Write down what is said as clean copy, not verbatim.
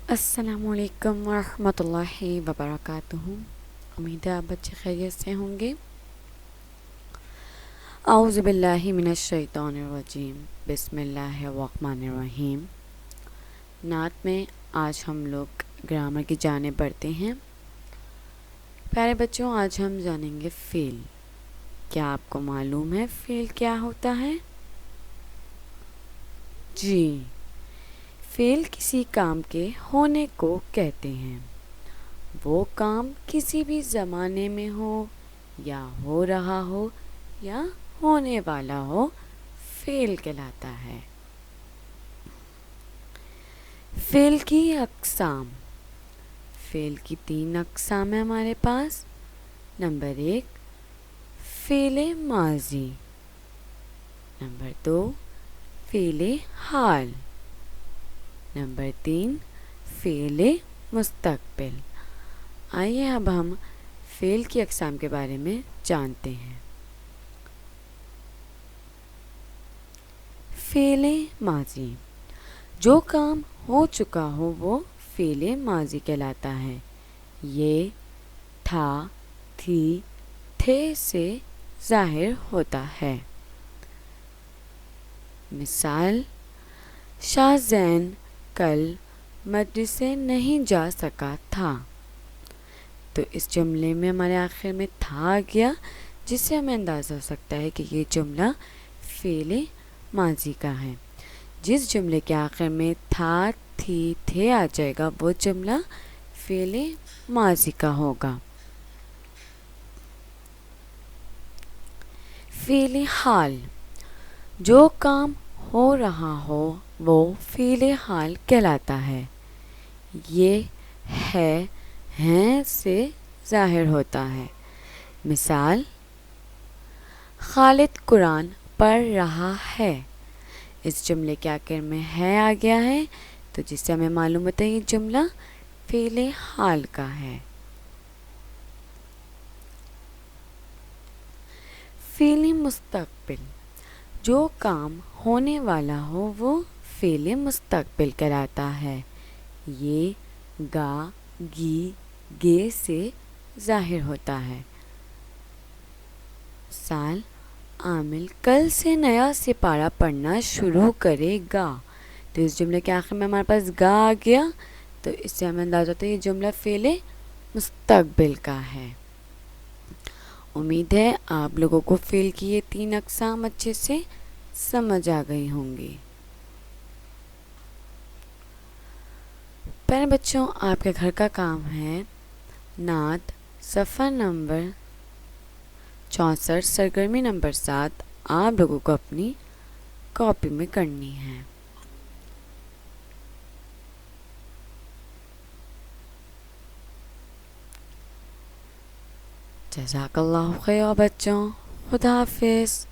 السلام علیکم ورحمۃ اللہ وبرکاتہ۔ امید ہے آپ بچے خیریت سے ہوں گے۔ اعوذ باللہ من الشیطان الرجیم، بسم اللہ الرحمن الرحیم۔ نعت میں آج ہم لوگ گرامر کی جانب بڑھتے ہیں۔ پیارے بچوں، آج ہم جانیں گے فعل۔ کیا آپ کو معلوم ہے فعل کیا ہوتا ہے؟ جی، فعل کسی کام کے ہونے کو کہتے ہیں۔ وہ کام کسی بھی زمانے میں ہو یا ہو رہا ہو یا ہونے والا ہو، فعل کہلاتا ہے۔ فعل کی اقسام۔ فعل کی 3 اقسام ہیں ہمارے پاس۔ نمبر 1 فعل ماضی، نمبر 2 فعل حال، نمبر 3 فعل مستقبل۔ آئیے اب ہم فعل کی اقسام کے بارے میں جانتے ہیں۔ فعل ماضی، جو کام ہو چکا ہو وہ فعل ماضی کہلاتا ہے۔ یہ تھا، تھی، تھے سے ظاہر ہوتا ہے۔ مثال: شاہ زین کل مدرسے نہیں جا سکا تھا۔ تو اس جملے میں ہمارے آخر میں تھا آ گیا، جس سے ہمیں اندازہ ہو سکتا ہے کہ یہ جملہ فعل ماضی کا ہے۔ جس جملے کے آخر میں تھا، تھی، تھے آ جائے گا وہ جملہ فعل ماضی کا ہوگا۔ فعل حال، جو کام ہو رہا ہو وہ فعل حال کہلاتا ہے۔ یہ ہے، ہیں سے ظاہر ہوتا ہے۔ مثال: خالد قرآن پڑھ رہا ہے۔ اس جملے کے آخر میں ہے آ گیا ہے، تو جس سے ہمیں معلوم ہوتا ہے یہ جملہ فعل حال کا ہے۔ فعل مستقبل، جو کام ہونے والا ہو وہ فعل مستقبل کہلاتا ہے۔ یہ گا، گی، گے سے ظاہر ہوتا ہے۔ مثال: عامل کل سے نیا سپارہ پڑھنا شروع کرے گا۔ تو اس جملے کے آخر میں ہمارے پاس گا آ گیا، تو اس سے ہمیں اندازہ ہوتا ہے یہ جملہ فعل مستقبل کا ہے۔ امید ہے آپ لوگوں کو فعل کی یہ 3 اقسام اچھے سے سمجھ آ گئی ہوں گی۔ پہلے بچوں، آپ کے گھر کا کام ہے نعت صفحہ نمبر 64 سرگرمی نمبر 7 آپ لوگوں کو اپنی کاپی میں کرنی ہے۔ جزاک اللہ خیر بچوں، خدا حافظ۔